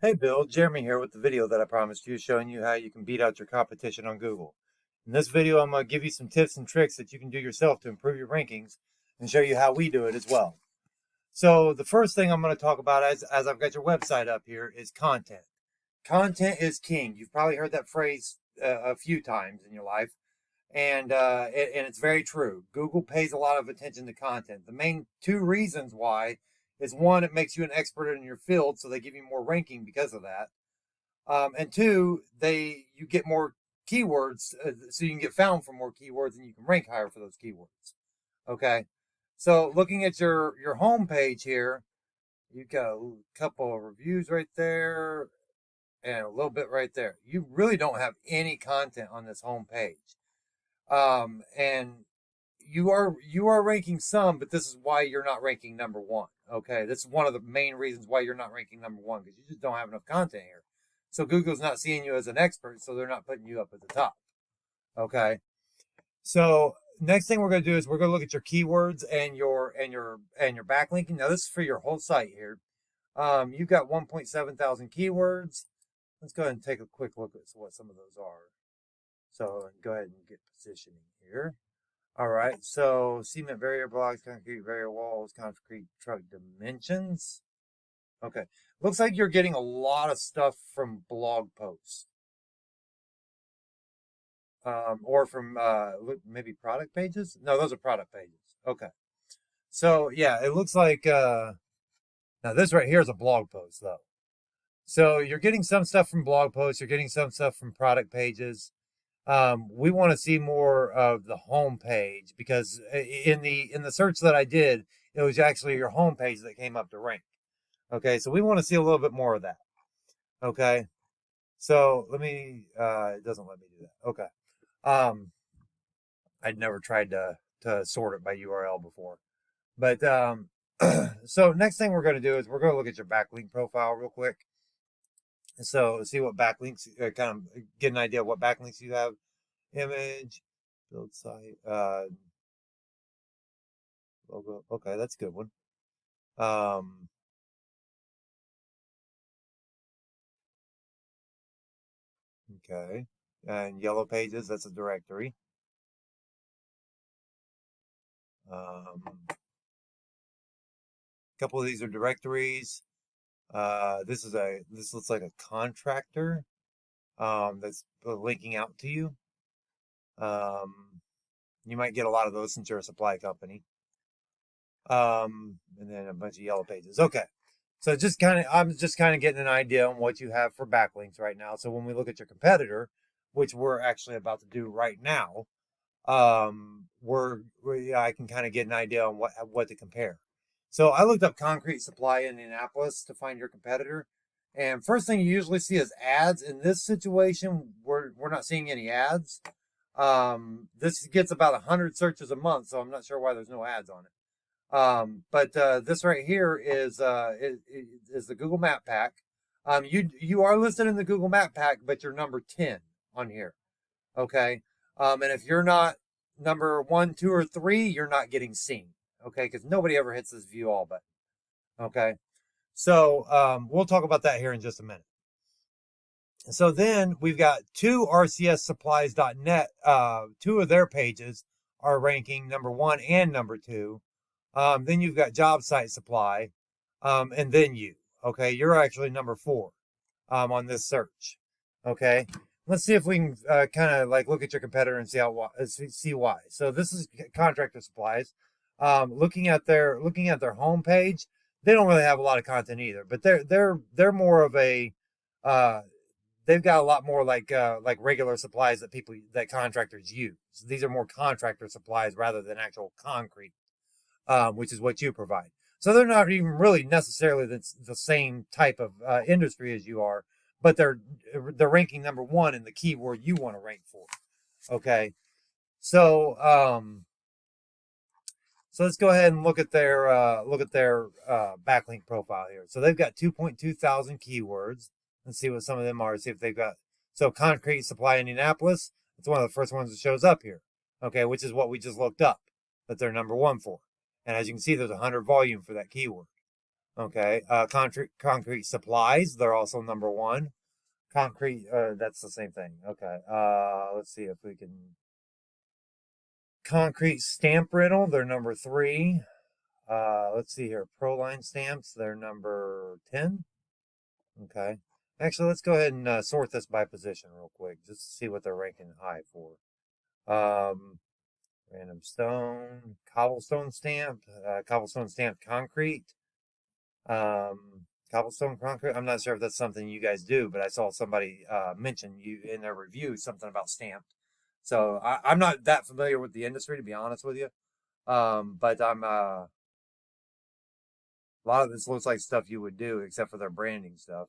Hey Bill, Jeremy here with the video that I promised you, showing you how you can beat out your competition on Google. In this video, I'm going to give you some tips and tricks that you can do yourself to improve your rankings and show you how we do it as well. So the first thing I'm going to talk about as I've got your website up here is content. Content is king. You've probably heard that phrase a few times in your life, and it's very true. Google pays a lot of attention to content. The main two reasons why is one, it makes you an expert in your field, so they give you more ranking because of that. And two, you get more keywords, so you can get found for more keywords, and you can rank higher for those keywords. Okay, so looking at your home page here, you've got a couple of reviews right there, and a little bit right there. You really don't have any content on this home page, and you are ranking some, but this is why you're not ranking number one. Okay, this is one of the main reasons why you're not ranking number one, because you just don't have enough content here. So Google's not seeing you as an expert, so they're not putting you up at the top. Okay. So next thing we're going to do is we're going to look at your keywords and your backlinking. Now this is for your whole site here. You've got 1.7 thousand keywords. Let's go ahead and take a quick look at what some of those are. So go ahead and get positioning here. All right, so cement barrier blocks, concrete barrier walls, concrete truck dimensions. Okay, looks like you're getting a lot of stuff from blog posts, or from maybe product pages. No, those are product pages. Okay, so yeah, it looks like now this right here is a blog post though. So you're getting some stuff from blog posts. You're getting some stuff from product pages. We want to see more of the home page, because in the search that I did, it was actually your home page that came up to rank. Okay, so we want to see a little bit more of that. Okay, so let me. It doesn't let me do that. Okay. I'd never tried to sort it by URL before, but so next thing we're going to do is we're going to look at your backlink profile real quick. So see what backlinks, kind of get an idea of what backlinks you have. Image, build site, logo. Okay, that's a good one. Okay, and yellow pages, that's a directory. A couple of these are directories. This looks like a contractor that's linking out to you. You might get a lot of those since you're a supply company. And then a bunch of yellow pages. Okay. So I'm just kind of getting an idea on what you have for backlinks right now. So when we look at your competitor, which we're actually about to do right now, I can kind of get an idea on what to compare. So I looked up concrete supply in Indianapolis to find your competitor. And first thing you usually see is ads. In this situation, we're not seeing any ads. This gets about 100 searches a month, so I'm not sure why there's no ads on it. But this right here is the Google Map Pack. You are listed in the Google Map Pack, but you're number 10 on here. Okay. And if you're not number 1, 2, or 3, you're not getting seen. Okay, because nobody ever hits this view all button. Okay. So we'll talk about that here in just a minute. So then we've got two rcssupplies.net. Two of their pages are ranking number 1 and number 2. Then you've got Job Site Supply, and then you. Okay, you're actually number 4 on this search. Okay, let's see if we can kind of like look at your competitor and see why. So this is Contractor Supplies. Looking at their home page, they don't really have a lot of content either, but they're more of a they've got a lot more like regular supplies that contractors use. These are more contractor supplies rather than actual concrete, which is what you provide. So they're not even really necessarily the same type of industry as you are, but they're ranking number 1 in the keyword you want to rank for. Okay, so so let's go ahead and look at their backlink profile here. So they've got 2.2 thousand keywords. Let's see what some of them are. See if they've got, so concrete supply Indianapolis. It's one of the first ones that shows up here. Okay, which is what we just looked up that they're number 1 for. And as you can see, there's 100 volume for that keyword. Okay. Concrete supplies, they're also number one. Concrete, that's the same thing. Okay. Let's see if we can. Concrete stamp rental, they're number three. Let's see here. Proline stamps, they're number 10. Okay. Actually, let's go ahead and sort this by position real quick, just to see what they're ranking high for. Um, Random stone, cobblestone stamped concrete, cobblestone concrete. I'm not sure if that's something you guys do, but I saw somebody mention you in their review something about stamped. So I'm not that familiar with the industry, to be honest with you. But I'm a lot of this looks like stuff you would do, except for their branding stuff.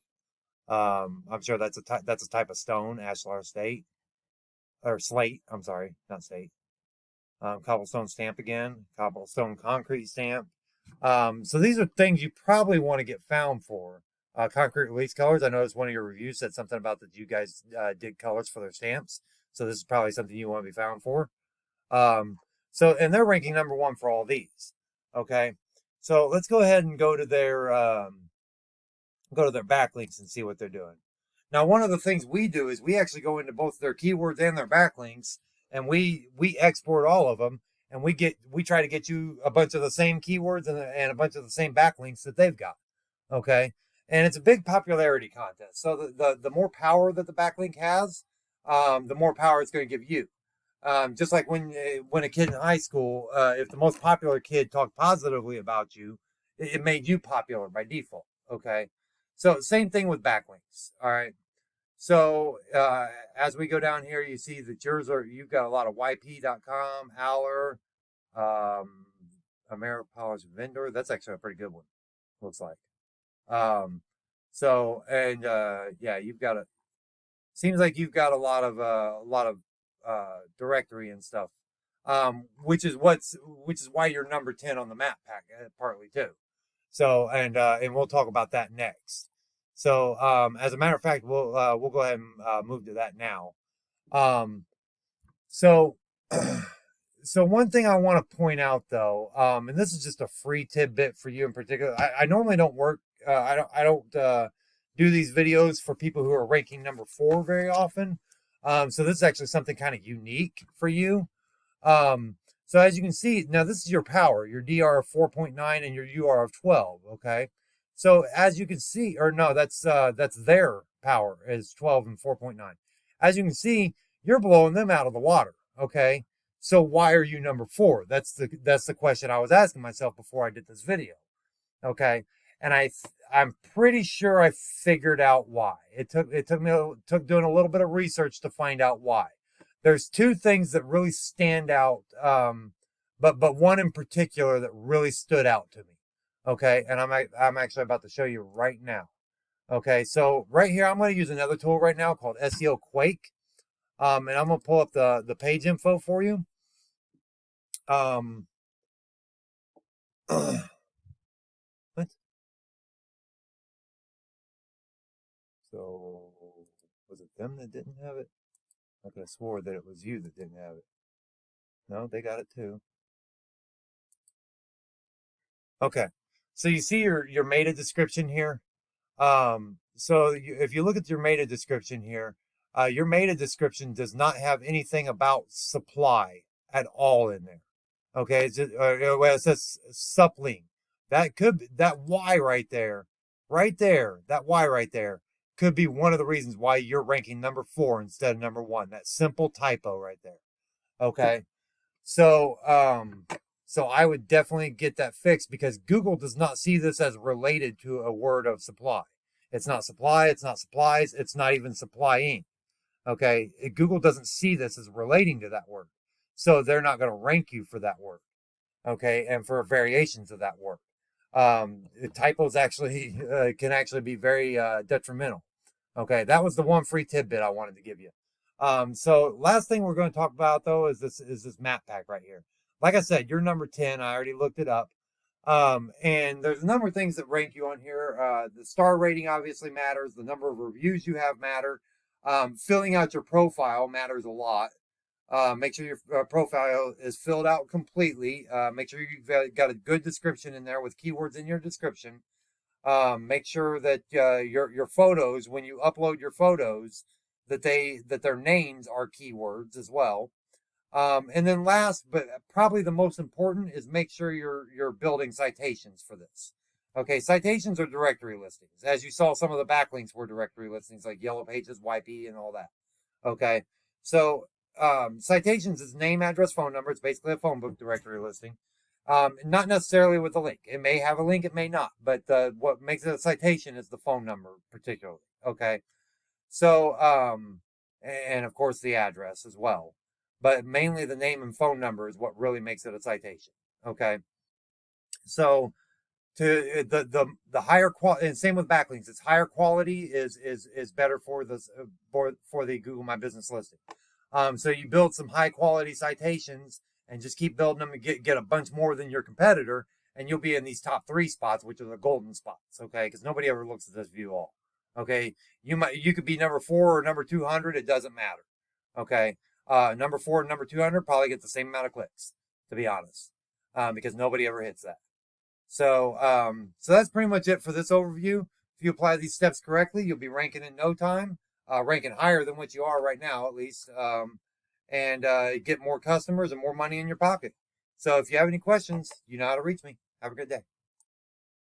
I'm sure that's a type of stone, ashlar state or slate. I'm sorry, not state. Cobblestone stamp again, cobblestone concrete stamp. So these are things you probably want to get found for. Concrete release colors. I noticed one of your reviews said something about that you guys did colors for their stamps. So this is probably something you want to be found for. Um, and they're ranking number one for all these. Okay. So let's go ahead and go to their backlinks and see what they're doing. Now, one of the things we do is we actually go into both their keywords and their backlinks, and we export all of them, and we try to get you a bunch of the same keywords and a bunch of the same backlinks that they've got. Okay, and it's a big popularity contest. So the more power that the backlink has, the more power it's going to give you. Just like when a kid in high school, if the most popular kid talked positively about you, it made you popular by default. Okay, so same thing with backlinks. All right. So as we go down here, you see that you've got a lot of YP.com, Howler, um, Ameripolish Vendor. That's actually a pretty good one. Looks like. Um, yeah, seems like you've got a lot of directory and stuff. Which is why you're number 10 on the map pack, partly too. So, and we'll talk about that next. So, as a matter of fact, we'll go ahead and move to that now. Um, so, so one thing I want to point out though, and this is just a free tidbit for you in particular. I normally don't work. I don't do these videos for people who are ranking number 4 very often. So this is actually something kind of unique for you. So as you can see, now this is your power, your DR of 4.9 and your UR of 12, okay? So as you can see, or no, that's their power is 12 and 4.9. As you can see, you're blowing them out of the water, okay? So why are you number 4? That's the question I was asking myself before I did this video, okay? And I'm pretty sure I figured out why. It took doing a little bit of research to find out why. There's two things that really stand out, but one in particular that really stood out to me. Okay, and I'm actually about to show you right now. Okay, so right here I'm going to use another tool right now called SEO Quake, and I'm going to pull up the page info for you. What? So was it them that didn't have it? I could have swore that it was you that didn't have it. No, they got it too. Okay, so you see your meta description here. If you look at your meta description here, your meta description does not have anything about supply at all in there. Okay, it's just, well, it says suppling. That Y right there, that Y right there could be one of the reasons why you're ranking number 4 instead of number 1. That simple typo right there. Okay, so so I would definitely get that fixed because Google does not see this as related to a word of supply. It's not supply, it's not supplies, it's not even supplying. Okay, Google doesn't see this as relating to that word. So they're not going to rank you for that word. Okay, and for variations of that word. Typos actually can actually be very detrimental. Okay, that was the one free tidbit I wanted to give you. So last thing we're going to talk about though is this map pack right here. Like I said, you're number 10. I already looked it up. And there's a number of things that rank you on here. The star rating obviously matters. The number of reviews you have matter. Filling out your profile matters a lot. Make sure your profile is filled out completely. Make sure you've got a good description in there with keywords in your description. Make sure that your photos, when you upload your photos, that their names are keywords as well. And then last, but probably the most important, is make sure you're building citations for this. Okay, citations are directory listings. As you saw, some of the backlinks were directory listings, like Yellow Pages, YP, and all that. Okay, so citations is name, address, phone number. It's basically a phone book directory listing. Not necessarily with a link. It may have a link, it may not. But what makes it a citation is the phone number, particularly. Okay, so and of course the address as well. But mainly the name and phone number is what really makes it a citation. Okay, so to the higher quality, and same with backlinks, it's higher quality is better for the for the Google My Business listing. So you build some high quality citations and just keep building them and get a bunch more than your competitor, and you'll be in these top 3 spots, which are the golden spots. Okay, because nobody ever looks at this view all. Okay, you could be number 4 or number 200, it doesn't matter. Okay, number 4 and number 200 probably get the same amount of clicks, to be honest, because nobody ever hits that. So, so that's pretty much it for this overview. If you apply these steps correctly, you'll be ranking in no time, ranking higher than what you are right now, at least, and get more customers and more money in your pocket. So if you have any questions, you know how to reach me. Have a good day.